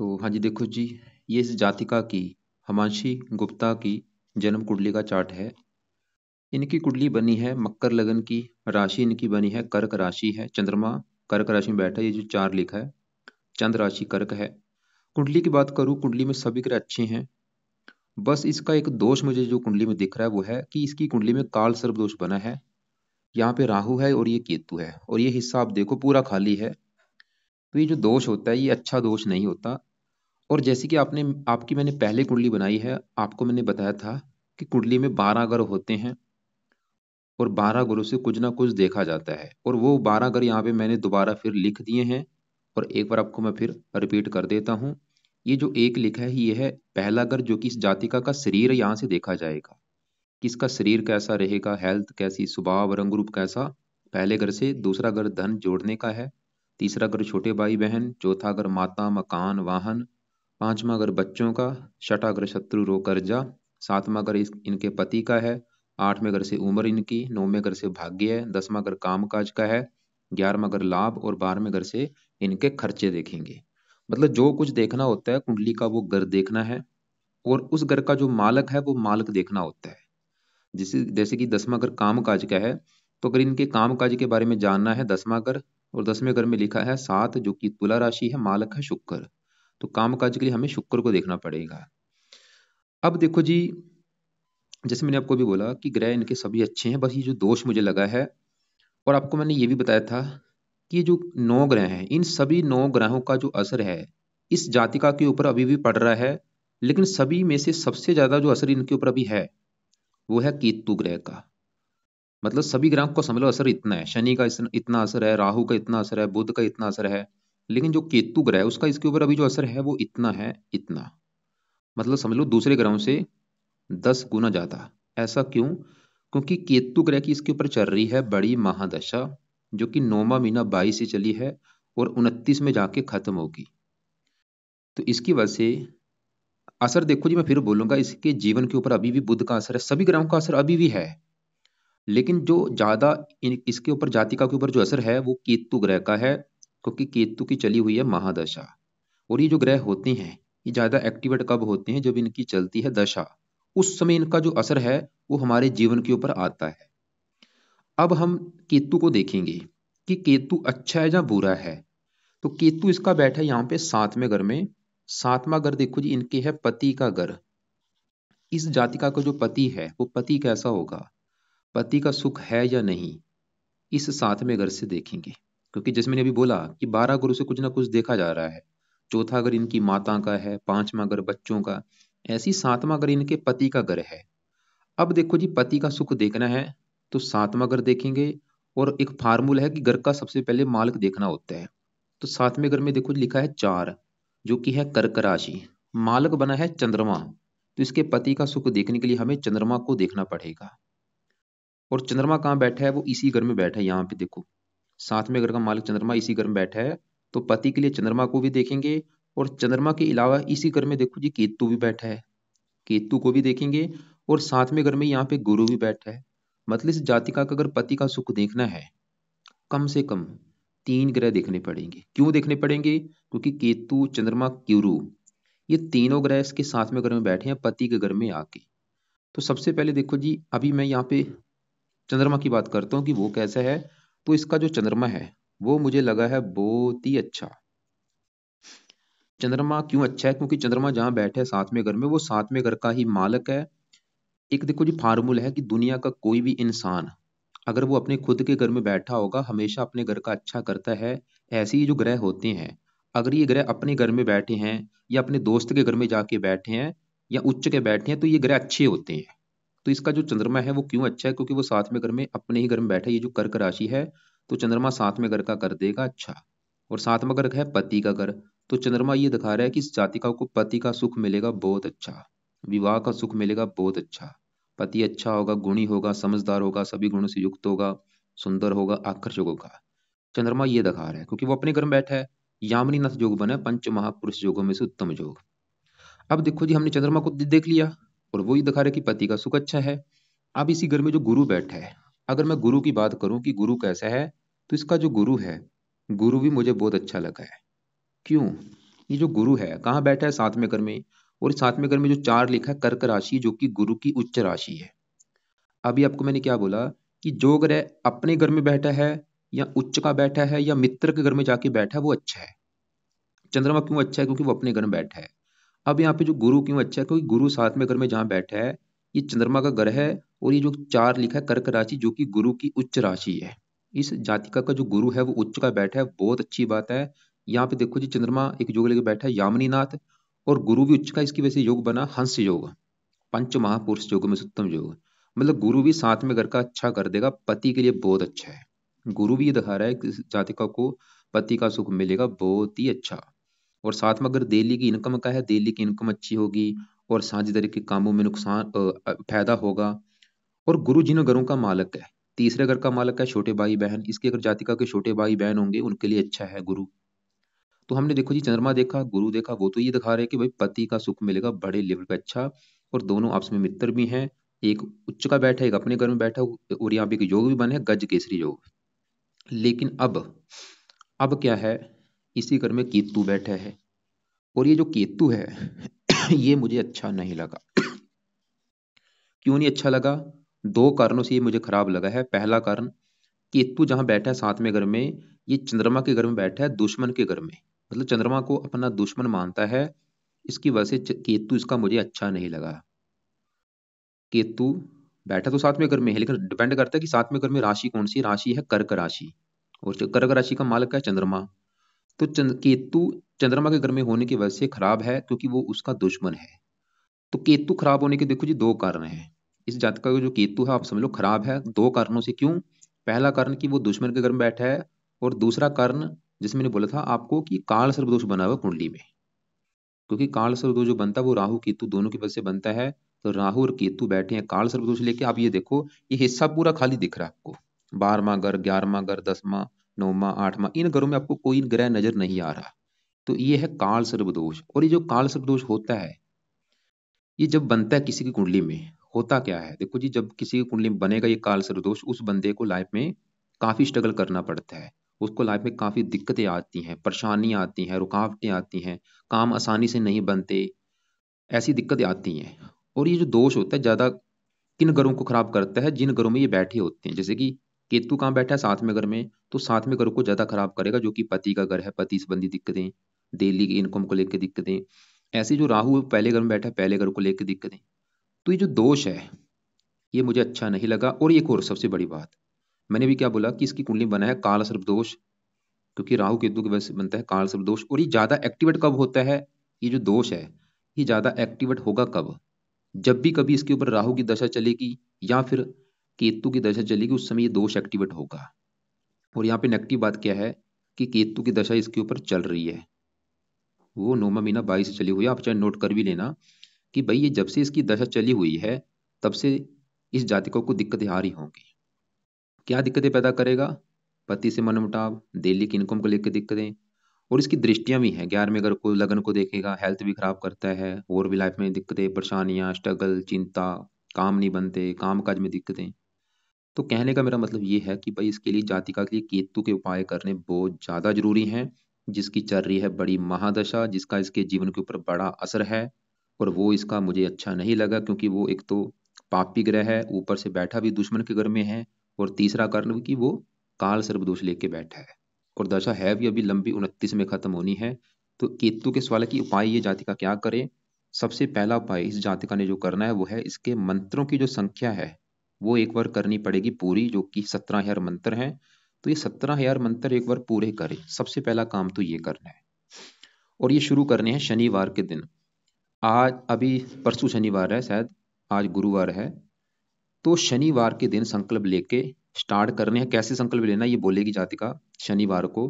तो हाँ जी, देखो जी, ये इस जातिका की हिमांशी गुप्ता की जन्म कुंडली का चार्ट है। इनकी कुंडली बनी है मकर लगन की, राशि इनकी बनी है कर्क राशि है, चंद्रमा कर्क राशि में बैठा है, ये जो चार लिखा है, चंद्र राशि कर्क है। कुंडली की बात करूं, कुंडली में सभी ग्रह अच्छे हैं। बस इसका एक दोष मुझे जो कुंडली में दिख रहा है वो है कि इसकी कुंडली में काल सर्प दोष बना है। यहाँ पे राहु है और ये केतु है और ये हिस्सा आप देखो पूरा खाली है। तो ये जो दोष होता है ये अच्छा दोष नहीं होता। और जैसे कि आपकी मैंने पहले कुंडली बनाई है, आपको मैंने बताया था कि कुंडली में 12 ग्रह होते हैं और 12 ग्रहों से कुछ ना कुछ देखा जाता है, और वो 12 ग्रह यहाँ पे मैंने दोबारा फिर लिख दिए हैं। और एक बार आपको मैं फिर रिपीट कर देता हूँ। ये जो एक लिखा है ये है पहला ग्रह, जो कि इस जातिका का शरीर यहाँ से देखा जाएगा कि इसका शरीर कैसा रहेगा, हेल्थ कैसी, स्वभाव रंग रूप कैसा, पहले घर से। दूसरा घर धन जोड़ने का है। तीसरा घर छोटे भाई बहन। चौथा घर माता मकान वाहन। पांचवा घर बच्चों का। छठा घर शत्रु रोग कर्जा। सातवां घर इनके पति का है। आठवें घर से उम्र इनकी। नौवें घर से भाग्य है। दसवां घर काम काज का है। 11वां घर लाभ और 12वें घर से इनके खर्चे देखेंगे। मतलब जो कुछ देखना होता है कुंडली का वो घर देखना है, और उस घर का जो मालक है वो मालक देखना होता है। जैसे जैसे कि 10वां घर काम काज का है, तो अगर इनके काम काज के बारे में जानना है 10वां घर, और 10वें घर में लिखा है 7 जो कि तुला राशि है, मालक है शुक्र, तो काम काज के लिए हमें शुक्र को देखना पड़ेगा। अब देखो जी, जैसे मैंने आपको भी बोला कि ग्रह इनके सभी अच्छे हैं, बस ये जो दोष मुझे लगा है। और आपको मैंने ये भी बताया था कि ये जो 9 ग्रह हैं, इन सभी 9 ग्रहों का जो असर है इस जातिका के ऊपर अभी भी पड़ रहा है। लेकिन सभी में से सबसे ज्यादा जो असर इनके ऊपर अभी है वो है केतु ग्रह का। मतलब सभी ग्रहों को समझ लो असर इतना है, शनि का इतना असर है, राहु का इतना असर है, बुध का इतना असर है। लेकिन जो केतु ग्रह है उसका इसके ऊपर अभी जो असर है वो इतना है, इतना। मतलब समझ लो दूसरे ग्रहों से 10 गुना ज्यादा। ऐसा क्यों? क्योंकि केतु ग्रह की इसके ऊपर चल रही है बड़ी महादशा, जो कि 9वां महीना 22 से चली है और 29 में जाके खत्म होगी। तो इसकी वजह से असर देखो जी, मैं फिर बोलूंगा, इसके जीवन के ऊपर अभी भी बुध का असर है, सभी ग्रहों का असर अभी भी है। लेकिन जो ज्यादा इसके ऊपर जातिका के ऊपर जो असर है वो केतु ग्रह का है, क्योंकि केतु की चली हुई है महादशा। और ये जो ग्रह होते हैं ये ज्यादा एक्टिवेट कब होते हैं? जब इनकी चलती है दशा, उस समय इनका जो असर है वो हमारे जीवन के ऊपर आता है। अब हम केतु को देखेंगे कि केतु अच्छा है या बुरा है। तो केतु इसका बैठा है यहाँ पे 7वें घर में। 7वां घर देखो जी इनके है पति का घर। इस जातिका का जो पति है वो पति कैसा होगा, पति का सुख है या नहीं, इस 7वें घर से देखेंगे। क्योंकि जैसे मैंने अभी बोला कि 12 गुरु से कुछ ना कुछ देखा जा रहा है। चौथा घर इनकी माता का है, पांचवा घर बच्चों का, ऐसी 7वां घर इनके पति का घर है। अब देखो जी, पति का सुख देखना है तो 7वां घर देखेंगे। और एक फार्मूला है कि घर का सबसे पहले मालिक देखना होता है। तो 7वें घर में देखो लिखा है 4, जो कि है कर्क राशि। मालक बना है चंद्रमा, तो इसके पति का सुख देखने के लिए हमें चंद्रमा को देखना पड़ेगा। और चंद्रमा कहाँ बैठा है? वो इसी घर में बैठा है, यहाँ पे देखो 7वें घर का मालिक चंद्रमा इसी घर में बैठा है। तो पति के लिए चंद्रमा को भी देखेंगे। और चंद्रमा के अलावा इसी घर में देखो जी केतु भी बैठा है, केतु को भी देखेंगे। और 7वें घर में यहाँ पे गुरु भी बैठा है। मतलब इस जातिका का अगर पति का सुख देखना है, कम से कम 3 ग्रह देखने पड़ेंगे। क्यों देखने पड़ेंगे? क्योंकि केतु चंद्रमा गुरु, ये तीनों ग्रह इसके 7वें घर में बैठे हैं पति के घर में आके। तो सबसे पहले देखो जी, अभी मैं यहाँ पे चंद्रमा की बात करता हूँ कि वो कैसा है। तो इसका जो चंद्रमा है वो मुझे लगा है बहुत ही अच्छा। चंद्रमा क्यों अच्छा है? क्योंकि चंद्रमा जहां बैठे है 7वें घर में, वो 7वें घर का ही मालक है। एक देखो जी फार्मूला है कि दुनिया का कोई भी इंसान अगर वो अपने खुद के घर में बैठा होगा हमेशा अपने घर का अच्छा करता है। ऐसे ही जो ग्रह होते हैं, अगर ये ग्रह अपने घर में बैठे हैं या अपने दोस्त के घर में जाके बैठे हैं या उच्च के बैठे हैं, तो ये ग्रह अच्छे होते हैं। तो इसका जो चंद्रमा है वो क्यों अच्छा है? क्योंकि वो 7वें घर में अपने ही घर में बैठा है। ये जो कर्क राशि है, तो चंद्रमा 7वें घर का कर देगा अच्छा। और 7वां घर है पति का घर। तो चंद्रमा ये दिखा रहा है कि इस जातिका को पति का सुख मिलेगा बहुत अच्छा, विवाह का सुख मिलेगा बहुत अच्छा। पति अच्छा होगा, गुणी होगा, समझदार होगा, सभी गुणों से युक्त होगा, सुंदर होगा, आकर्षक होगा। चंद्रमा ये दिखा रहा है क्योंकि वो अपने घर में बैठा है। यामिनी नाथ योग बना है पंच महापुरुष योगों में से उत्तम योग। अब देखो जी, हमने चंद्रमा को देख लिया और वो ही दिखा रहा है कि पति का सुख अच्छा है। अब इसी घर में जो गुरु बैठा है, अगर मैं गुरु की बात करूं कि गुरु कैसा है, तो इसका जो गुरु है, गुरु भी मुझे बहुत अच्छा लगा है। क्यों? ये जो गुरु है कहाँ बैठा है? सातवें घर में। और सातवें घर में जो 4 लिखा है कर्क राशि, जो कि गुरु की उच्च राशि है। अभी आपको मैंने क्या बोला कि जो ग्रह अपने घर में बैठा है या उच्च का बैठा है या मित्र के घर में जाके बैठा है वो अच्छा है। चंद्रमा क्यों अच्छा है? क्योंकि वो अपने घर में बैठा है। अब यहाँ पे जो गुरु क्यों अच्छा है? क्योंकि गुरु सातवें घर में जहाँ बैठा है ये चंद्रमा का घर है। और ये जो 4 लिखा है कर्क राशि, जो कि गुरु की उच्च राशि है। इस जातिका का जो गुरु है वो उच्च का बैठा है, बहुत अच्छी बात है। यहाँ पे देखो जी, चंद्रमा एक योग लेके बैठा है यामिनी नाथ, और गुरु भी उच्च का। इसकी वजह से योग बना हंस योग, पंच महापुरुष योग में से उत्तम योग। मतलब गुरु भी साथ में घर का अच्छा कर देगा, पति के लिए बहुत अच्छा है। गुरु भी ये दिखा रहा है कि इस जातिका को पति का सुख मिलेगा बहुत ही अच्छा। और साथ में अगर डेली की इनकम का है, डेली की इनकम अच्छी होगी और साझेदारी के कामों में नुकसान फायदा होगा। और गुरु जिन घरों का मालक है, तीसरे घर का मालक है छोटे भाई बहन, इसके अगर जातिका के छोटे भाई बहन होंगे उनके लिए अच्छा है गुरु। तो हमने देखो जी, चंद्रमा देखा, गुरु देखा, वो तो ये दिखा रहे हैं कि भाई पति का सुख मिलेगा बड़े लेवल पे अच्छा। और दोनों आपस में मित्र भी हैं, एक उच्च का बैठा है एक अपने घर में बैठा, और यहाँ पे एक योग भी बने है, गज केसरी योग। लेकिन अब क्या है, इसी घर में केतु बैठा है। और ये जो केतु है ये मुझे अच्छा नहीं लगा। क्यों नहीं अच्छा लगा? 2 कारणों से ये मुझे खराब लगा है। पहला कारण, केतु जहां बैठा है सातवें घर में, ये चंद्रमा के घर में बैठा है, दुश्मन के घर में। मतलब चंद्रमा को अपना दुश्मन मानता है। इसकी वजह से केतु इसका मुझे अच्छा नहीं लगा। केतु बैठा तो सातवें घर में है, लेकिन डिपेंड करता है कि सातवें घर में राशि कौन सी राशि है? कर्क राशि। और जो कर्क राशि का मालक है चंद्रमा। तो केतु चंद्रमा के घर में होने की वजह से खराब है, क्योंकि वो उसका दुश्मन है। तो केतु खराब होने के देखो जी 2 कारण हैं। इस जातक का जो केतु है आप समझ लो खराब है 2 कारणों से। क्यों? पहला कारण कि वो दुश्मन के घर में बैठा है। और दूसरा कारण, जिसमें मैंने बोला था आपको कि काल सर्प दोष बना हुआ कुंडली में। क्योंकि काल सर्प दोष जो बनता है वो राहु केतु दोनों की वजह से बनता है। तो राहु और केतु बैठे हैं काल सर्प दोष लेके। आप ये देखो, ये हिस्सा पूरा खाली दिख रहा है आपको। 12वां घर, 11वां घर, 10वां, 9वां, 8वां, इन घरों में आपको कोई ग्रह नजर नहीं आ रहा। तो ये है काल सर्प दोष। और ये जो काल सर्प दोष होता है, ये जब बनता है किसी की कुंडली में, होता क्या है देखो जी, जब किसी की कुंडली में बनेगा ये काल सर्प दोष, उस बंदे को लाइफ में काफी स्ट्रगल करना पड़ता है। उसको लाइफ में काफी दिक्कतें आती हैं, परेशानियां आती हैं, रुकावटें आती हैं, काम आसानी से नहीं बनते, ऐसी दिक्कतें आती हैं। और ये जो दोष होता है ज्यादा किन घरों को खराब करता है? जिन घरों में ये बैठे होते हैं। जैसे कि केतु कहाँ बैठा है? सातवें घर में। तो सातवें घर को ज्यादा खराब करेगा, जो कि पति का घर है, पति संबंधी दिक्कतें, डेली की इनकम को लेकर दिक्कतें। ऐसे जो राहु पहले घर में बैठा है, पहले घर को लेकर दिक्कतें। तो ये जो दोष है ये मुझे अच्छा नहीं लगा। और एक और सबसे बड़ी बात, मैंने भी क्या बोला कि इसकी कुंडली बना है काल सर्प दोष, क्योंकि राहु केतु की वजह से बनता है काल सर्प दोष। और ये ज्यादा एक्टिवेट कब होता है? ये जो दोष है ये ज्यादा एक्टिवेट होगा कब? जब भी कभी इसके ऊपर राहु की दशा चलेगी या फिर केतु की दशा चलेगी, उस समय ये दोष एक्टिवेट होगा। और यहाँ पे नेगेटिव बात क्या है कि केतु की दशा इसके ऊपर चल रही है, वो 9वां महीना 22 से चली हुई है। आप चाहे नोट कर भी लेना कि भाई ये जब से इसकी दशा चली हुई है तब से इस जातकों को दिक्कतें आ रही होंगी। क्या दिक्कतें पैदा करेगा? पति से मनमुटाव, डेली की इनकम को लेकर दिक्कतें। और इसकी दृष्टियां भी हैं, 11वें घर को, लगन को देखेगा, हेल्थ भी खराब करता है, और भी लाइफ में दिक्कतें, परेशानियां, स्ट्रगल, चिंता, काम नहीं बनते, काम काज में दिक्कतें। तो कहने का मेरा मतलब ये है कि भाई इसके लिए जातिका के लिए केतु के उपाय करने बहुत ज्यादा जरूरी हैं। जिसकी चल रही है बड़ी महादशा, जिसका इसके जीवन के ऊपर बड़ा असर है। और वो इसका मुझे अच्छा नहीं लगा, क्योंकि वो एक तो पापी ग्रह है, ऊपर से बैठा भी दुश्मन के घर में है। और तीसरा कारण कि वो काल सर्प दोष लेके बैठा है। और दशा है भी अभी लंबी, 29 में खत्म होनी है। तो केतु के सवाल की उपाय ये जातिका क्या करे? सबसे पहला उपाय इस जातिका ने जो करना है वो है, इसके मंत्रों की जो संख्या है वो एक बार करनी पड़ेगी पूरी, जो कि 17,000 मंत्र हैं। तो ये 17,000 मंत्र एक बार पूरे करें, सबसे पहला काम तो ये करना है। और ये शुरू करने हैं शनिवार के दिन। आज अभी परसों शनिवार है शायद, आज गुरुवार है। तो शनिवार के दिन संकल्प लेके स्टार्ट करने हैं। कैसे संकल्प लेना ये बोलेगी जातिका शनिवार को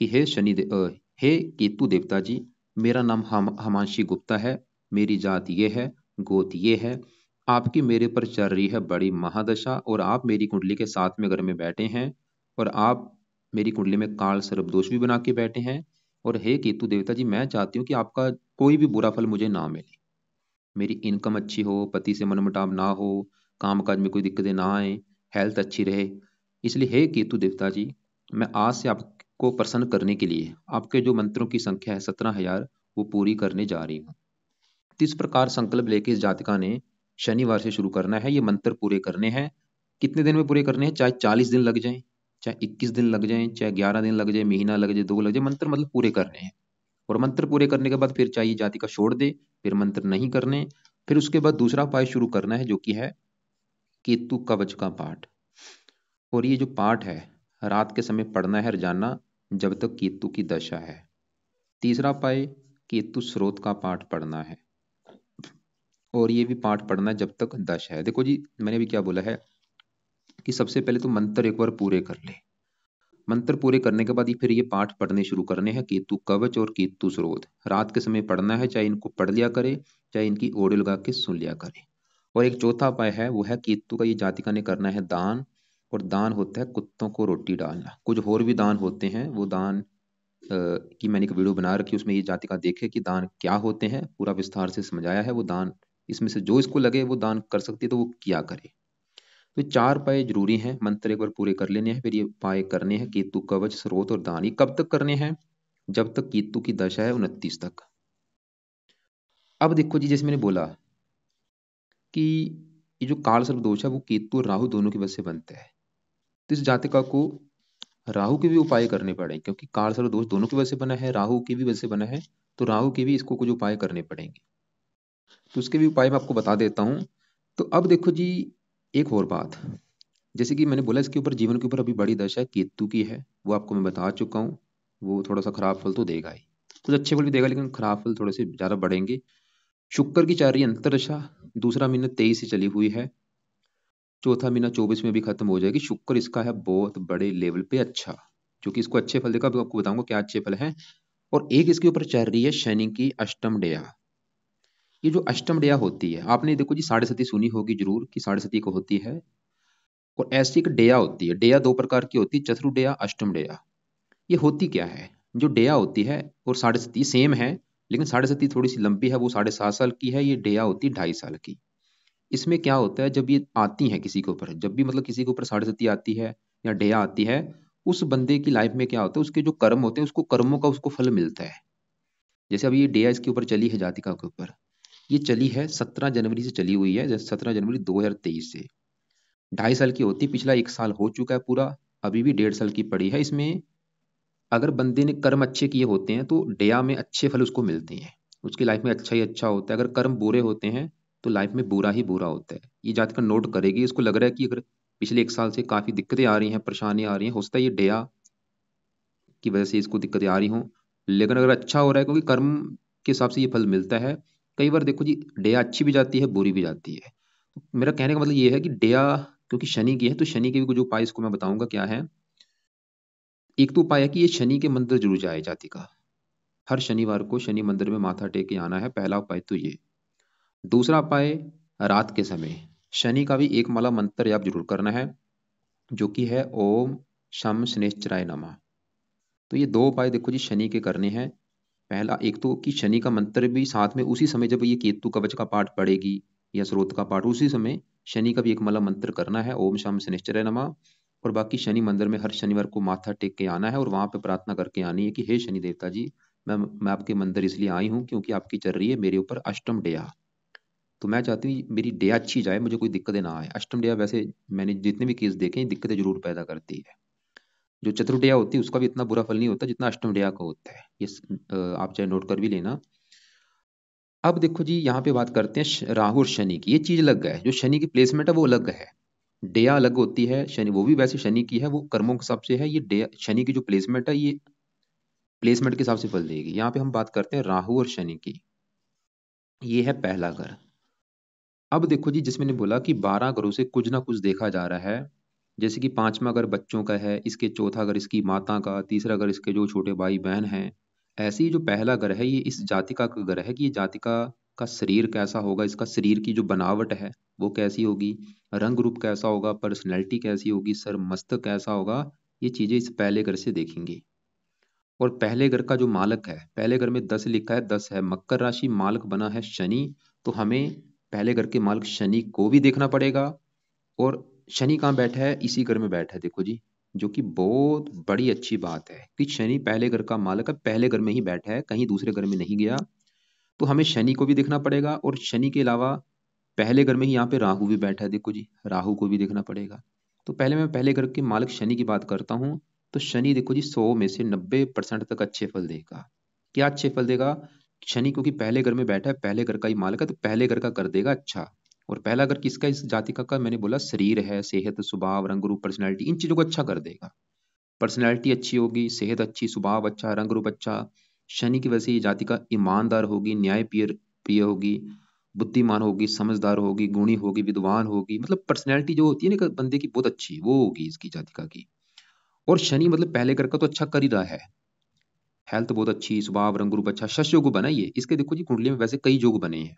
कि हे केतु देवता जी, मेरा नाम हमांशी गुप्ता है, मेरी जात ये है, गोत ये है। आपकी मेरे पर चल रही है बड़ी महादशा, और आप मेरी कुंडली के 7वें घर में बैठे हैं। और आप मेरी कुंडली में काल सर्प दोष भी बना के बैठे हैं। और हे केतु देवता जी, मैं चाहती हूँ कि आपका कोई भी बुरा फल मुझे ना मिले, मेरी इनकम अच्छी हो, पति से मनमुटाव ना हो, काम काज में कोई दिक्कतें ना आए, हेल्थ अच्छी रहे। इसलिए हे केतु देवता जी, मैं आज से आपको प्रसन्न करने के लिए आपके जो मंत्रों की संख्या है 17,000, वो पूरी करने जा रही हूँ। तो इस प्रकार संकल्प लेके इस जातिका ने शनिवार से शुरू करना है, ये मंत्र पूरे करने हैं। कितने दिन में पूरे करने हैं? चाहे 40 दिन लग जाएं, चाहे 21 दिन लग जाएं, चाहे 11 दिन लग जाए, महीना लग जाए, 2 लग जाए, मंत्र मतलब पूरे करने हैं। और मंत्र पूरे करने के बाद फिर चाहिए जातिका छोड़ दे, फिर मंत्र नहीं करने। फिर उसके बाद दूसरा उपाय शुरू करना है, जो कि है केतु कवच का पाठ। और ये जो पाठ है रात के समय पढ़ना है रोजाना, जब तक केतु की दशा है। तीसरा उपाय केतु स्रोत का पाठ पढ़ना है, और ये भी पाठ पढ़ना है जब तक दशा है। देखो जी, मैंने भी क्या बोला है कि सबसे पहले तो मंत्र एक बार पूरे कर ले। मंत्र पूरे करने के बाद ही फिर ये पाठ पढ़ने शुरू करने हैं, केतु कवच और केतु स्रोत। रात के समय पढ़ना है, चाहे इनको पढ़ लिया करे, चाहे इनकी ऑडियो लगा के सुन लिया करे। और एक चौथा उपाय है, वो है केतु का ये जातिका ने करना है दान। और दान होता है कुत्तों को रोटी डालना। कुछ और भी दान होते हैं, वो दान की मैंने एक वीडियो बना रखी है, उसमें ये जातिका देखे कि दान क्या होते हैं, पूरा विस्तार से समझाया है। वो दान इसमें से जो इसको लगे वो दान कर सकती है, तो वो क्या करे। तो 4 उपाय जरूरी हैं, मंत्र एक बार पूरे कर लेने हैं, फिर ये उपाय करने हैं केतु कवच स्रोत और दान। ये कब तक करने हैं? जब तक केतु की दशा है 29 तक। अब देखो जी, जैसे मैंने बोला कि ये जो काल सर्प दोष है वो केतु और राहु दोनों की वजह से बनता है। तो इस जातिका को राहु के भी उपाय करने पड़ेंगे, क्योंकि काल सर्प दोष दोनों की वजह से बना है, राहु की भी वजह से बना है। तो राहु के भी इसको कुछ उपाय करने पड़ेंगे। तो उसके भी उपाय मैं आपको बता देता हूँ। तो अब देखो जी, एक और बात, जैसे कि मैंने बोला इसके ऊपर जीवन के ऊपर अभी बड़ी दशा केतु की है, वो आपको मैं बता चुका हूँ। वो थोड़ा सा खराब फल तो देगा ही, कुछ अच्छे फल भी देगा, लेकिन खराब फल थोड़े से ज्यादा बढ़ेंगे। शुक्र की चल रही है अंतरदशा, दूसरा महीना 23 से चली हुई है, चौथा महीना 24 में भी खत्म हो जाएगी। शुक्र इसका है बहुत बड़े लेवल पे अच्छा, जो कि इसको अच्छे फल देगा। अभी आपको बताऊंगा क्या अच्छे फल हैं। और एक इसके ऊपर चल रही है शनि की अष्टम डेया। ये जो अष्टम डेया होती है, आपने देखो जी साढ़े सती सुनी होगी जरूर कि साढ़े सती को होती है। और ऐसी एक डेया होती है, डेया दो प्रकार की होती है, चतुर डेया, अष्टम डेया। ये होती क्या है? जो डेया होती है और साढ़े सती सेम है, लेकिन साढ़े सती थोड़ी सी लंबी है, वो 7.5 साल की है, ये डेया होती है 2.5 साल की। इसमें क्या होता है, जब ये आती है किसी के ऊपर, जब भी मतलब किसी के ऊपर साढ़े सती आती है या डेया आती है, उस बंदे की लाइफ में क्या होता है, उसके जो कर्म होते हैं, उसको कर्मों का उसको फल मिलता है। जैसे अभी ये डेया इसके ऊपर चली है जातिका के ऊपर, ये चली है 17 जनवरी से चली हुई है, जैसे 17 जनवरी 2023 से। 2.5 साल की होती है, पिछला 1 साल हो चुका है पूरा, अभी भी 1.5 साल की पड़ी है इसमें। अगर बंदे ने कर्म अच्छे किए होते हैं तो डेया में अच्छे फल उसको मिलते हैं, उसकी लाइफ में अच्छा ही अच्छा होता है। अगर कर्म बुरे होते हैं तो लाइफ में बुरा ही बुरा होता है। ये जातक नोट करेगी, इसको लग रहा है कि अगर पिछले 1 साल से काफी दिक्कतें आ रही हैं, परेशानियां आ रही हैं, हो सकता है ये डेया की वजह से इसको दिक्कतें आ रही हों। लेकिन अगर अच्छा हो रहा है, क्योंकि कर्म के हिसाब से ये फल मिलता है। कई बार देखो जी, डेया अच्छी भी जाती है, बुरी भी जाती है। तो मेरा कहने का मतलब ये है कि डेया क्योंकि शनि की है, तो शनि के भी कुछ उपाय इसको मैं बताऊंगा क्या है। एक तो उपाय है कि ये शनि के मंदिर जरूर जाए जाति का, हर शनिवार को शनि मंदिर में माथा टेक के आना है, पहला उपाय तो ये। दूसरा उपाय, रात के समय शनि का भी एक माला मंत्र याद जरूर करना है, जो कि है ओम शम शनेश्चराय नमः। तो ये दो उपाय देखो जी शनि के करने हैं। पहला एक तो कि शनि का मंत्र भी साथ में उसी समय, जब ये केतु कवच का पाठ पढ़ेगी या स्रोत का पाठ, उसी समय शनि का भी एक माला मंत्र करना है, ओम शम शनिश्चराय नमः। और बाकी शनि मंदिर में हर शनिवार को माथा टेक के आना है, और वहां पे प्रार्थना करके आनी है कि हे शनि देवता जी, मैं आपके मंदिर इसलिए आई हूँ क्योंकि आपकी चल रही है मेरे ऊपर अष्टम डेया। तो मैं चाहती हूँ मेरी डेया अच्छी जाए, मुझे कोई दिक्कतें ना आए। अष्टम डेया वैसे मैंने जितने भी केस देखे हैं, दिक्कतें जरूर पैदा करती है। जो चतुर्डेया होती है उसका भी इतना बुरा फल नहीं होता जितना अष्टम डेया का होता है। ये आप चाहे नोट कर भी लेना। अब देखो जी, यहाँ पे बात करते हैं राहु और शनि की। ये चीज अलग है, जो शनि की प्लेसमेंट है वो अलग है, डेया अलग होती है। शनि वो भी वैसे शनि की है, वो कर्मों के हिसाब से है। ये डेया शनि की जो प्लेसमेंट है, ये प्लेसमेंट के हिसाब से फल देगी। यहाँ पे हम बात करते हैं राहु और शनि की। ये है पहला घर। अब देखो जी, जिसमें ने बोला कि 12 घरों से कुछ ना कुछ देखा जा रहा है। जैसे कि पांचवा घर बच्चों का है, इसके चौथा घर इसकी माता का, तीसरा घर इसके जो छोटे भाई बहन हैं। ऐसे ही जो पहला घर है, ये इस जातिका का घर है कि ये जातिका का शरीर कैसा होगा, इसका शरीर की जो बनावट है वो कैसी होगी, रंग रूप कैसा होगा, पर्सनैलिटी कैसी होगी, सर मस्तक कैसा होगा, ये चीजें इस पहले घर से देखेंगी। और पहले घर का जो मालक है, पहले घर में 10 लिखा है, 10 है मकर राशि, मालक बना है शनि। तो हमें पहले घर के मालक शनि को भी देखना पड़ेगा। और शनि कहाँ बैठा है? इसी घर में बैठा है, देखो जी। जो कि बहुत बड़ी अच्छी बात है कि शनि पहले घर का मालक है, पहले घर में ही बैठा है, कहीं दूसरे घर में नहीं गया। तो हमें शनि को भी देखना पड़ेगा, और शनि के अलावा पहले घर में ही यहाँ पे राहु भी बैठा है, देखो जी, राहु को भी देखना पड़ेगा। तो पहले मैं पहले घर के मालिक शनि की बात करता हूँ। तो शनि देखो जी 100 में से 90% तक अच्छे फल देगा। क्या अच्छे फल देगा? शनि क्योंकि पहले घर में बैठा है, पहले घर का ही मालिक है, तो पहले घर का कर देगा अच्छा। और पहला घर किसका? इस जातिका का मैंने बोला शरीर है, सेहत, स्वभाव, रंग रूप, पर्सनैलिटी, इन चीजों को अच्छा कर देगा। पर्सनैलिटी अच्छी होगी, सेहत अच्छी, स्वभाव अच्छा, रंग रूप अच्छा। शनि की वजह से ये जातिका ईमानदार होगी, न्याय प्रिय प्रिय होगी, बुद्धिमान होगी, समझदार होगी, गुणी होगी, विद्वान होगी, मतलब पर्सनैलिटी जो होती है ना एक बंदे की बहुत अच्छी वो होगी इसकी जातिका की। और शनि मतलब पहले घर का तो अच्छा कर ही रहा है, हेल्थ बहुत अच्छी, स्वभाव, रंग रूप अच्छा, शश योग बना ये इसके। देखो जी कुंडली में वैसे कई योग बने हैं,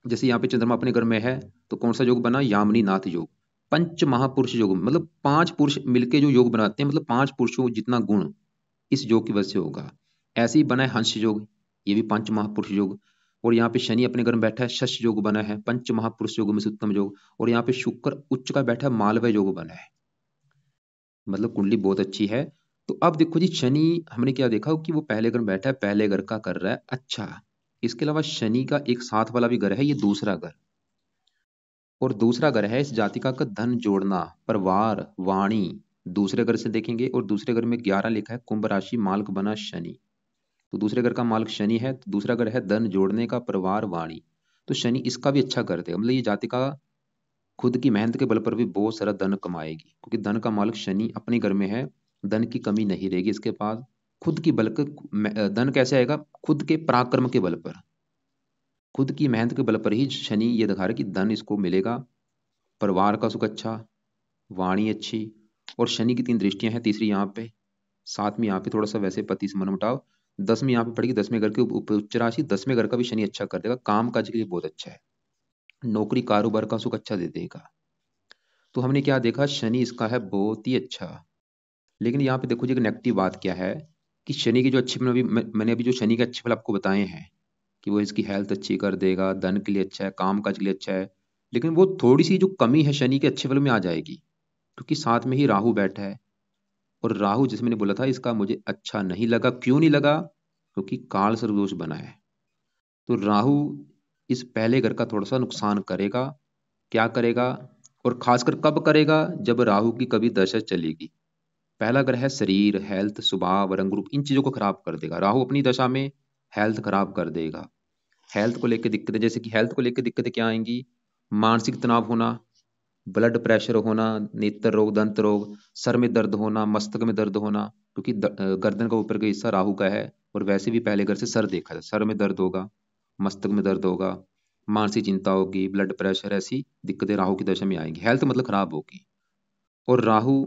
जैसे यहाँ पे चंद्रमा अपने घर में है, तो कौन सा योग बना? यामिनी नाथ योग। पंच महापुरुष योग, मतलब 5 पुरुष मिलके जो योग बनाते हैं, मतलब 5 पुरुषों जितना गुण इस योग की वजह से होगा। ऐसे ही बना है हंस योग, ये भी पंच महापुरुष योग। और यहाँ पे शनि अपने घर में बैठा है, शश योग बना है, पंच महापुरुष योग में से उत्तम योग। और यहाँ पे शुक्र उच्च का बैठा है, मालवय योग बना है, मतलब कुंडली बहुत अच्छी है। तो अब देखो जी शनि, हमने क्या देखा कि वो पहले घर में बैठा है, पहले घर का कर रहा है अच्छा। इसके अलावा शनि का एक साथ वाला भी घर है, ये दूसरा घर। और दूसरा घर है इस जातिका का धन जोड़ना, परिवार, वाणी, दूसरे घर से देखेंगे। और दूसरे घर में 11 लिखा है, कुंभ राशि, मालक बना शनि। तो दूसरे घर का मालिक शनि है, तो दूसरा घर है धन जोड़ने का, परिवार, वाणी। तो शनि इसका भी अच्छा कर देगा, मतलब ये जातिका खुद की मेहनत के बल पर भी बहुत सारा धन कमाएगी, क्योंकि धन का मालिक शनि अपने घर में है। धन की कमी नहीं रहेगी इसके पास। खुद की बल धन कैसे आएगा? खुद के पराक्रम के बल पर, खुद की मेहनत के बल पर ही शनि ये दिखा रहा है कि धन इसको मिलेगा। परिवार का सुख अच्छा, वाणी अच्छी। और शनि की 3 दृष्टियां हैं, तीसरी यहाँ पे, सातवीं यहाँ पे थोड़ा सा वैसे पति से मनमुटाव, 10वीं यहाँ पे पड़ेगी 10वें घर के ऊपर उच्च राशि, 10वें घर का भी शनि अच्छा कर देगा, काम काज के लिए बहुत अच्छा है, नौकरी कारोबार का सुख अच्छा दे देगा। तो हमने क्या देखा? शनि इसका है बहुत ही अच्छा। लेकिन यहाँ पे देखो जी एक नेगेटिव बात क्या है, कि शनि की जो अच्छे फल मैंने अभी जो शनि के अच्छे फल आपको बताए हैं, कि वो इसकी हेल्थ अच्छी कर देगा, धन के लिए अच्छा है, काम काज के लिए अच्छा है। लेकिन वो थोड़ी सी जो कमी है शनि के अच्छे फल में आ जाएगी, क्योंकि साथ में ही राहु बैठा है। और राहु जिसे मैंने बोला था इसका मुझे अच्छा नहीं लगा, क्यों नहीं लगा? क्योंकि काल सर्वदोष बना है। तो राहु इस पहले घर का थोड़ा सा नुकसान करेगा। क्या करेगा? और खासकर कब करेगा? जब राहु की कभी दशा चलेगी। पहला घर है शरीर, हेल्थ, स्वभाव, रंग रूप, इन चीजों को खराब कर देगा राहु अपनी दशा में। हेल्थ खराब कर देगा। हेल्थ को लेकर दिक्कतें, जैसे कि हेल्थ को लेकर दिक्कतें क्या आएंगी? मानसिक तनाव होना, ब्लड प्रेशर होना, नेत्र रोग, दंत रोग, सर में दर्द होना, मस्तक में दर्द होना, क्योंकि गर्दन का ऊपर का हिस्सा राहु का है। और वैसे भी पहले घर से सर देखा था, सर में दर्द होगा, मस्तक में दर्द होगा, मानसिक चिंता होगी, ब्लड प्रेशर, ऐसी दिक्कतें राहु की दशा में आएंगी, हेल्थ मतलब खराब होगी। और राहु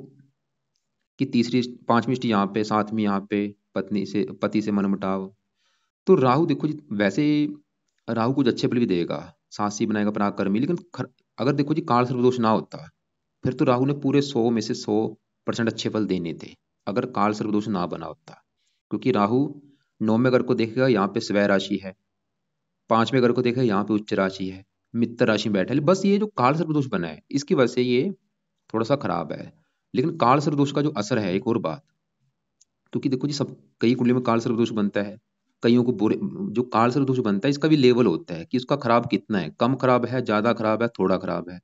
की तीसरी 5वीं दृष्टि यहाँ पे, 7वीं यहाँ पे, पति से मनमुटाव। तो राहु देखो जी वैसे राहु कुछ अच्छे फल भी देगा, साहसी बनाएगा, पराक्रमी, लेकिन अगर देखो जी काल सर्वदोष ना होता, फिर तो राहु ने पूरे 100 में से 100% अच्छे फल देने थे, अगर काल सर्वदोष ना बना होता। क्योंकि राहु 9वें घर को देखेगा, यहाँ पे स्वय राशि है, 5वें घर को देखेगा, यहाँ पे उच्च राशि है, मित्र राशि में बैठा है। बस ये जो काल सर्वदोष बना है इसकी वजह से ये थोड़ा सा खराब है। लेकिन काल सर्वदोष का जो असर है, एक और बात, क्योंकि देखो जी सब कई कुंडली में काल सर्वदोष बनता है, कईयों को बुरे, जो काल सर्वदोष बनता है इसका भी लेवल होता है कि उसका खराब कितना है, कम खराब है, ज्यादा खराब है, थोड़ा खराब है।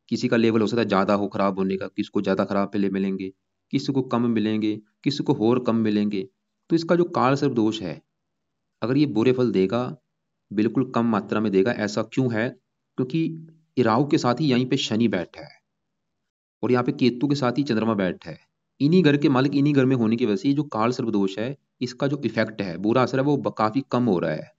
किसी का लेवल हो सकता है ज्यादा हो खराब होने का, किसी को ज्यादा खराब पहले मिलेंगे, किसी को कम मिलेंगे, किसी को और कम मिलेंगे। तो इसका जो काल सर्प दोष है, अगर ये बुरे फल देगा, बिल्कुल कम मात्रा में देगा। ऐसा क्यों है? क्योंकि ये राहु के साथ ही यहीं पे शनि बैठा है, और यहाँ पे केतु के साथ ही चंद्रमा बैठा है। इन्हीं घर के मालिक इन्हीं घर में होने की वजह से ये जो काल सर्प दोष है, इसका जो इफेक्ट है, बुरा असर है, वो काफी कम हो रहा है।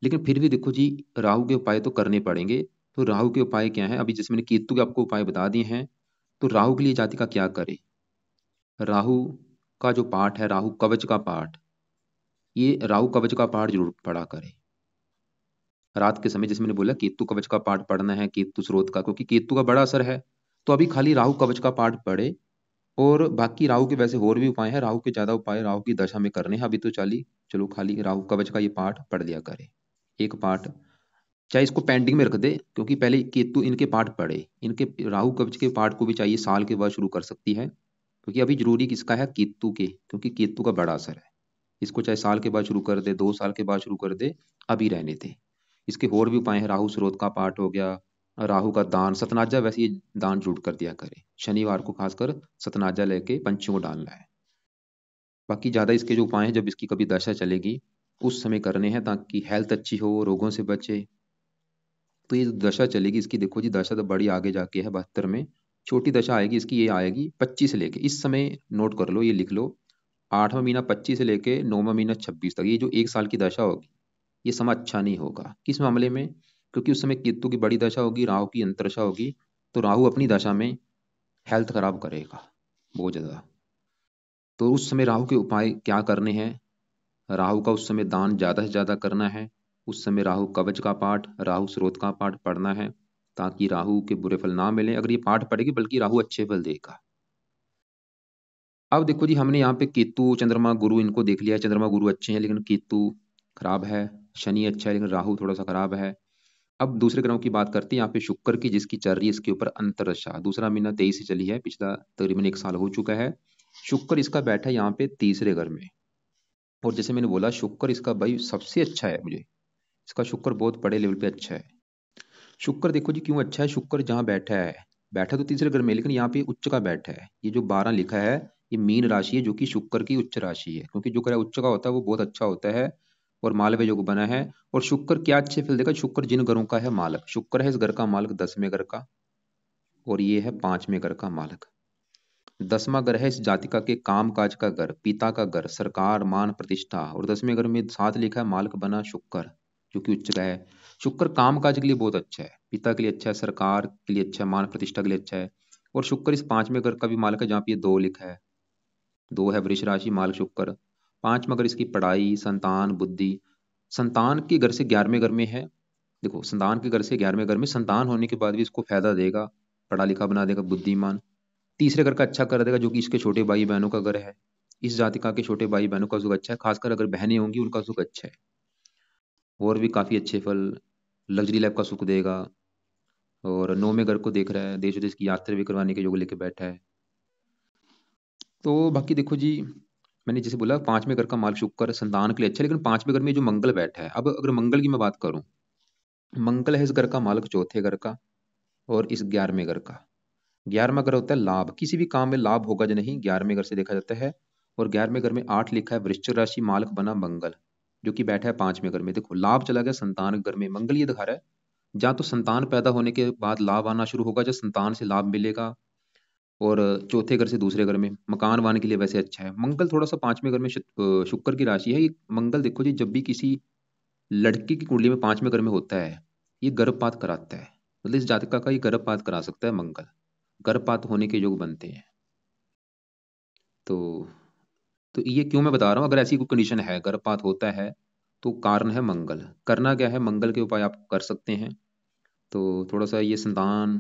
लेकिन फिर भी देखो जी राहु के उपाय तो करने पड़ेंगे। तो राहु के उपाय क्या है? अभी जैसे मैंने केतु के आपको उपाय बता दिए हैं। तो राहु के लिए जाति का क्या करे? राहु का जो पाठ है, राहु कवच का पाठ, ये राहु कवच का पाठ जरूर पढ़ा करें रात के समय। जैसे मैंने बोला केतु कवच का पाठ पढ़ना है, केतु स्रोत का, क्योंकि केतु का बड़ा असर है। तो अभी खाली राहु कवच का पाठ पढ़े, और बाकी राहु के वैसे और भी उपाय हैं, राहु के ज्यादा उपाय राहु की दशा में करने हैं अभी तो चलो खाली राहु कवच का ये पाठ पढ़ लिया करे, एक पाठ। चाहे इसको पेंडिंग में रख दे, क्योंकि पहले केतु इनके पाठ पढ़े, इनके राहु कवच के पाठ को भी चाहिए साल के बाद शुरू कर सकती है। क्योंकि अभी जरूरी किसका है, केतु के, क्योंकि केतु का बड़ा असर है। इसको चाहे साल के बाद शुरू कर दे, 2 साल के बाद शुरू कर दे, अभी रहने दे। इसके और भी उपाय हैं, राहु स्रोत का पाठ हो गया, राहु का दान, सतनाजा वैसे ये दान जरूर कर दिया करे, शनिवार को खासकर सतनाजा लेके पंछियों को डालना है। बाकी ज्यादा इसके जो उपाय हैं, जब इसकी कभी दशा चलेगी उस समय करने हैं, ताकि हेल्थ अच्छी हो, रोगों से बचे। तो ये दशा चलेगी इसकी, देखो जी दशा तो बड़ी आगे जाके है 72 में, छोटी दशा आएगी इसकी, ये आएगी 25 से लेके, इस समय नोट कर लो, ये लिख लो, 8वां महीना 25 से लेके 9वां महीना 26 तक, ये जो 1 साल की दशा होगी, ये समय अच्छा नहीं होगा। किस मामले में? क्योंकि उस समय केतु की बड़ी दशा होगी, राहु की अंतरदशा होगी, तो राहु अपनी दशा में हेल्थ खराब करेगा बहुत ज्यादा। तो उस समय राहु के उपाय क्या करने हैं? राहु का उस समय दान ज्यादा से ज्यादा करना है। उस समय राहु कवच का पाठ, राहु स्रोत का पाठ पढ़ना है, ताकि राहु के बुरे फल ना मिले अगर ये पाठ पढ़ेगी, बल्कि राहु अच्छे फल देगा। अब देखो जी, हमने यहाँ पे केतु, चंद्रमा, गुरु इनको देख लिया है। चंद्रमा गुरु अच्छे हैं लेकिन केतु खराब है, शनि अच्छा है लेकिन राहु थोड़ा सा खराब है। अब दूसरे ग्रहों की बात करते हैं, यहाँ पे शुक्र की जिसकी चल रही है, इसके ऊपर अंतरदशा, दूसरा महीना 23 से चली है, पिछला तकरीबन 1 साल हो चुका है। शुक्र इसका बैठा है यहाँ पे तीसरे घर में, और जैसे मैंने बोला शुक्र इसका भाई सबसे अच्छा है, मुझे इसका शुक्र बहुत बड़े लेवल पे अच्छा है। शुक्र देखो जी क्यों अच्छा है, शुक्र जहाँ बैठा है, बैठा तो तीसरे घर में, लेकिन यहाँ पे उच्च का बैठा है। ये जो 12 लिखा है, ये मीन राशि है, जो कि शुक्र की उच्च राशि है, क्योंकि जो ग्रह उच्च का होता है वो बहुत अच्छा होता है, और मालव्य योग बना है। और शुक्र क्या अच्छे फल देगा, शुक्र जिन घरों का है मालक, शुक्र है इस घर का मालक 10वें घर का, और ये है 5वें घर का मालक। 10वां घर है इस जातिका के काम काज का घर, पिता का घर, सरकार, मान प्रतिष्ठा, और 10वें घर में साथ लिखा है मालक बना शुक्र, जो कि उच्च का है। शुक्र काम काज के लिए बहुत अच्छा है, पिता के लिए अच्छा है, सरकार के लिए अच्छा है, मान प्रतिष्ठा के लिए अच्छा है। और शुक्र इस 5वें घर का भी मालक है, जहाँ पे ये 2 लिखा है, 2 है वृष राशि, मालक शुक्र। 5वां घर इसकी पढ़ाई, संतान, बुद्धि, संतान के घर से 11वें घर में है। देखो संतान के घर से 11वें घर में संतान होने के बाद भी इसको फायदा देगा, पढ़ा लिखा बना देगा, बुद्धिमान। तीसरे घर का अच्छा कर देगा, जो कि इसके छोटे भाई बहनों का घर है, इस जातिका के छोटे भाई बहनों का सुख अच्छा है, खासकर अगर बहनें होंगी उनका सुख अच्छा है। और भी काफी अच्छे फल, लग्जरी लाइफ का सुख देगा। और 9वें घर को देख रहा है, देश विदेश की यात्रा भी करवाने के योग लेके बैठा है। तो बाकी देखो जी, मैंने जैसे बोला 5वें घर का माल शुक्र संतान के लिए अच्छा है, लेकिन 5वें घर में जो मंगल बैठा है, अब अगर मंगल की मैं बात करूं, मंगल है इस घर का मालक चौथे घर का, और इस 11वें घर का। 11वां घर होता है लाभ, किसी भी काम में लाभ होगा या नहीं, 11वें घर से देखा जाता है। और 11वें घर में 8 लिखा है, वृश्चिक राशि, मालक बना मंगल, जो कि बैठा है 5वें घर में। देखो लाभ चला गया संतान के घर में, मंगल ये दिखा रहा है जहाँ तो संतान पैदा होने के बाद लाभ आना शुरू होगा, जब संतान से लाभ मिलेगा। और चौथे घर से दूसरे घर में मकान वाने के लिए वैसे अच्छा है। मंगल थोड़ा सा 5वें घर में शुक्र की राशि है ये। मंगल देखो जी, जब भी किसी लड़की की कुंडली में 5वें घर में होता है, ये गर्भपात कराता है, मतलब इस जातका का ये गर्भपात करा सकता है मंगल, गर्भपात होने के योग बनते हैं। तो ये क्यों मैं बता रहा हूँ, अगर ऐसी कोई कंडीशन है गर्भपात होता है, तो कारण है मंगल। करना क्या है, मंगल के उपाय आप कर सकते हैं। तो थोड़ा सा ये संतान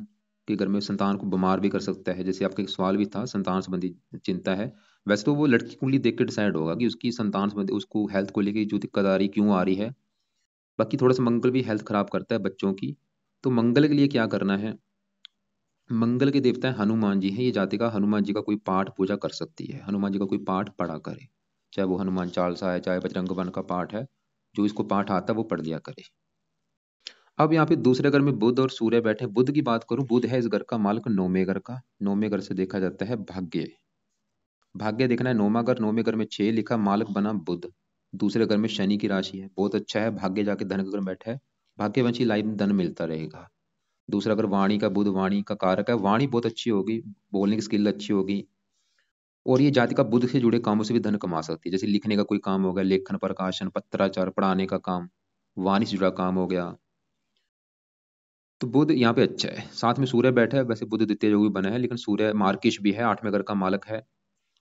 के घर में संतान को बीमार भी कर सकता है, जैसे आपका एक सवाल भी था संतान संबंधी चिंता है। वैसे तो वो लड़की कुंडली देख के डिसाइड होगा कि उसकी संतान संबंधी, उसको हेल्थ को लेकर जो दिक्कत आ रही क्यों आ रही है। बाकी थोड़ा सा मंगल भी हेल्थ खराब करता है बच्चों की। तो मंगल के लिए क्या करना है, मंगल के देवता है हनुमान जी हैं, ये जातिका हनुमान जी का कोई पाठ पूजा कर सकती है, हनुमान जी का कोई पाठ पढ़ा करे, चाहे वो हनुमान चालीसा है, चाहे बजरंग बाण का पाठ है, जो इसको पाठ आता है वो पढ़ लिया करे। अब यहाँ पे दूसरे घर में बुध और सूर्य बैठे। बुध की बात करूं, बुध है इस घर का मालिक 9वें घर का, 9वें घर से देखा जाता है भाग्य, भाग्य देखना है 9वां घर, 9वें घर में 6 लिखा, मालिक बना बुध। दूसरे घर में शनि की राशि है, बहुत अच्छा है, भाग्य जाके धन के घर में बैठा है, भाग्यवंशी लाइफ में धन मिलता रहेगा। दूसरा अगर वाणी का, बुध वाणी का कारक है, वाणी बहुत अच्छी होगी, बोलने की स्किल अच्छी होगी। और ये जाति का बुध से जुड़े कामों से भी धन कमा सकती है, जैसे लिखने का कोई काम हो गया, लेखन, प्रकाशन, पत्राचार, पढ़ाने का काम, वाणी से जुड़ा काम हो गया। तो बुध यहाँ पे अच्छा है, साथ में सूर्य बैठा है, वैसे बुध द्वितीय योगी बना है, लेकिन सूर्य मार्किश भी है, 8वें घर का मालक है।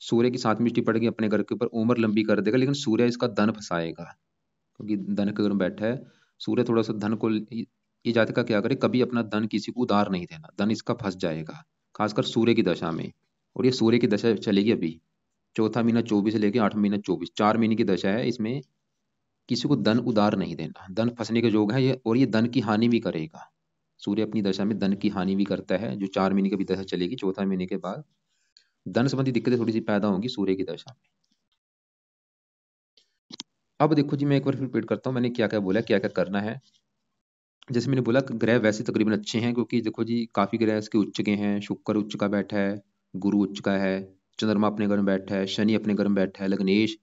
सूर्य की 7वीं दृष्टि पड़ेगी अपने घर के ऊपर, उम्र लंबी कर देगा, लेकिन सूर्य इसका धन फंसाएगा, क्योंकि धन के घर में बैठा है। सूर्य थोड़ा सा धन को, ये जाति का क्या करे, कभी अपना धन किसी को उधार नहीं देना, धन इसका फंस जाएगा, खासकर सूर्य की दशा में। और ये सूर्य की दशा चलेगी अभी, चौथा महीना 24 से लेके 8वां महीना 24, 4 महीने की दशा है, इसमें किसी को धन उधार नहीं देना, धन फंसने के योग है ये, और ये धन की हानि भी करेगा। सूर्य अपनी दशा में धन की हानि भी करता है, जो 4 महीने की भी दशा चलेगी, चौथा महीने के बाद। धन संबंधी दिक्कतें थोड़ी सी पैदा होंगी सूर्य की दशा में। अब देखो जी, मैं एक बार फिर रिपीट करता हूँ मैंने क्या क्या बोला, क्या क्या करना है। जैसे मैंने बोला ग्रह वैसे तकरीबन अच्छे हैं, क्योंकि देखो जी काफी ग्रह इसके उच्च के हैं। शुक्र उच्च का बैठा है, गुरु उच्च का है, चंद्रमा अपने घर में बैठा है, शनि अपने घर में बैठा है, लग्नेश।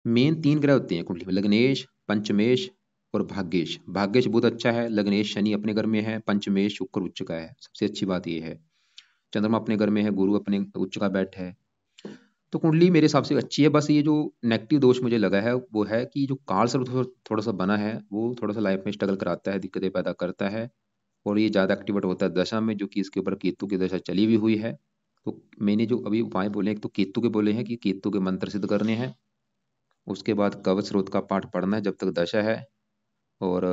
मेन तीन ग्रह होते हैं कुंडली में, लग्नेश, पंचमेश और भाग्येश। भाग्येश बहुत अच्छा है, लग्नेश शनि अपने घर में है, पंचमेश शुक्र उच्च का है। सबसे अच्छी बात यह है, चंद्रमा अपने घर में है, गुरु अपने उच्च का बैठा है। तो कुंडली मेरे हिसाब से अच्छी है। बस ये जो नेगेटिव दोष मुझे लगा है वो है कि जो काल सर्प थोड़ा सा बना है, वो थोड़ा सा लाइफ में स्ट्रगल कराता है, दिक्कतें पैदा करता है। और ये ज़्यादा एक्टिवेट होता है दशा में, जो कि इसके ऊपर केतु की दशा चली हुई हुई है। तो मैंने जो अभी उपाय बोले, एक तो केतु के बोले हैं कि केतु के मंत्र सिद्ध करने हैं, उसके बाद कवच स्रोत का पाठ पढ़ना है जब तक दशा है। और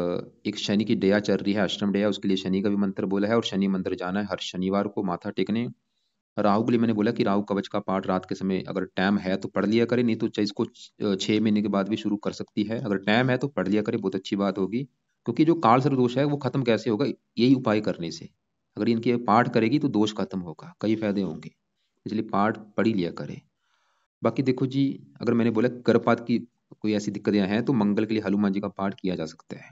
एक शनि की दया चल रही है, अष्टम दया, उसके लिए शनि का भी मंत्र बोला है, और शनि मंदिर जाना है हर शनिवार को माथा टेकने। राहु के लिए मैंने बोला कि राहु कवच का पाठ रात के समय अगर टाइम है तो पढ़ लिया करे, नहीं तो चाहे इसको 6 महीने के बाद भी शुरू कर सकती है। अगर टाइम है तो पढ़ लिया करे, बहुत अच्छी बात होगी। क्योंकि जो काल सर्प दोष है वो खत्म कैसे होगा, यही उपाय करने से। अगर इनके पाठ करेगी तो दोष खत्म होगा, कई फायदे होंगे, इसलिए पाठ पढ़ ही लिया करे। बाकी देखो जी, अगर मैंने बोला गर्भपात की कोई ऐसी दिक्कतें हैं तो मंगल के लिए हनुमान जी का पाठ किया जा सकता है।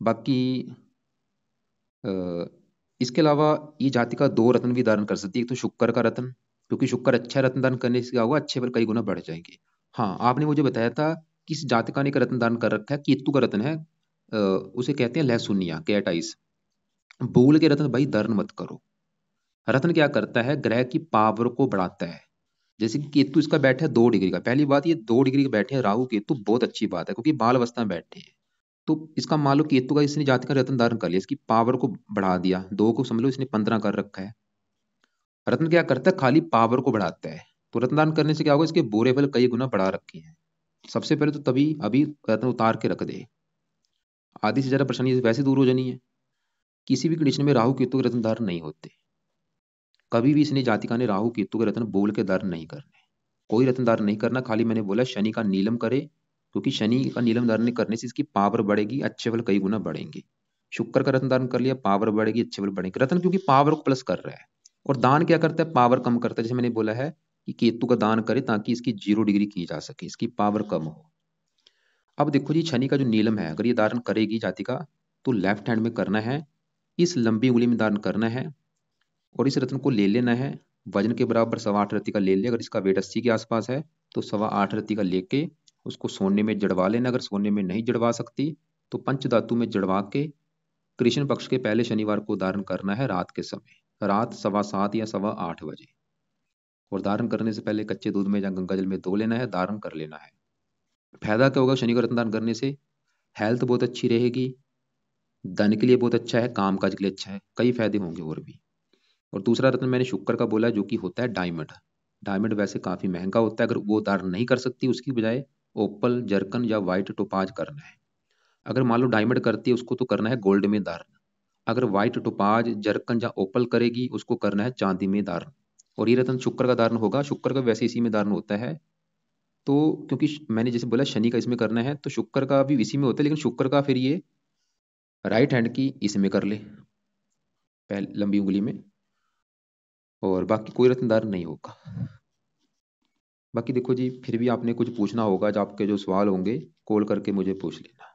बाकी अ, इसके अलावा ये जाति का दो रत्न भी धारण कर सकती है, एक तो शुक्र का रत्न, क्योंकि शुक्र अच्छा रत्न दान करने से क्या होगा, अच्छे पर कई गुना बढ़ जाएंगे। हाँ, आपने मुझे बताया था किस जातिका ने का रत्न दान कर रखा है, केतु का रत्न है। उसे कहते हैं लहसुनिया, कैटाइस। भूल के रत्न भाई धारण मत करो। रत्न क्या करता है, ग्रह की पावर को बढ़ाता है। जैसे कि केतु इसका बैठा है 2 डिग्री का, पहली बात ये 2 डिग्री के बैठे हैं राहु केतु, बहुत अच्छी बात है, क्योंकि बाल अवस्था में बैठे हैं। तो इसका मान लो केतु का इसने जाति का रत्न धारण कर लिया, इसकी पावर को बढ़ा दिया, 2 को समझ लो इसने 15 कर रखा है। रत्न क्या करता है, खाली पावर को बढ़ाता है। तो रत्न दान करने से क्या होगा, इसके बुरे फल कई गुना बढ़ा रखे हैं। सबसे पहले तो तभी अभी रत्न उतार के रख दे, आधी से ज्यादा परेशानी वैसे दूर हो जानी है। किसी भी कंडीशन में राहु केतु के रत्न धारण नहीं होते। कभी भी इसने जातिका ने राहु केतु के रत्न बोल के धारण नहीं करने, कोई रत्न धारण नहीं करना। खाली मैंने बोला शनि का नीलम करे, क्योंकि शनि का नीलम धारण करने से इसकी पावर बढ़ेगी, अच्छे फल कई गुना बढ़ेंगे। शुक्र का रत्न धारण कर लिया, पावर बढ़ेगी, अच्छे फल बढ़ेंगे। रत्न क्योंकि पावर को प्लस कर रहा है। और दान क्या करता है, पावर कम करता है। जैसे मैंने बोला है कि केतु का दान करे ताकि इसकी 0 डिग्री की जा सके, इसकी पावर कम हो। अब देखो जी, शनि का जो नीलम है अगर ये धारण करेगी जातिका, तो लेफ्ट हैंड में करना है, इस लंबी उंगली में धारण करना है। और इस रत्न को ले लेना है, वजन के बराबर 8.25 रत्ती का ले ले। अगर इसका वेट 80 के आसपास है तो 8.25 रत्ती का लेके उसको सोने में जड़वा लेना। अगर सोने में नहीं जड़वा सकती तो पंचधातु में जड़वा के कृष्ण पक्ष के पहले शनिवार को धारण करना है, रात के समय, रात 7:15 या 8:15 बजे। और धारण करने से पहले कच्चे दूध में या गंगा जल में धो लेना है, धारण कर लेना है। फायदा क्या होगा शनि का रत्न दान करने से, हेल्थ बहुत अच्छी रहेगी, धन के लिए बहुत अच्छा है, काम काज के लिए अच्छा है, कई फायदे होंगे और भी। और दूसरा रत्न मैंने शुक्र का बोला, जो कि होता है डायमंड। डायमंड वैसे काफी महंगा होता है, अगर वो धारण नहीं कर सकती उसकी बजाय ओपल, जर्कन या व्हाइट टोपाज करना है। अगर मान लो डायमंड करती है उसको तो करना है गोल्ड में धारण। अगर व्हाइट टोपाज, जर्कन या ओपल करेगी उसको करना है चांदी में धारण। और ये रत्न शुक्र का धारण होगा, शुक्र का वैसे इसी में धारण होता है। तो क्योंकि मैंने जैसे बोला शनि का इसमें करना है, तो शुक्र का भी इसी में होता है, लेकिन शुक्र का फिर ये राइट हैंड की इसमें कर ले, पहले लंबी उंगली में। और बाकी कोई रत्न धारण नहीं होगा। बाकी देखो जी, फिर भी आपने कुछ पूछना होगा, जो आपके जो सवाल होंगे कॉल करके मुझे पूछ लेना।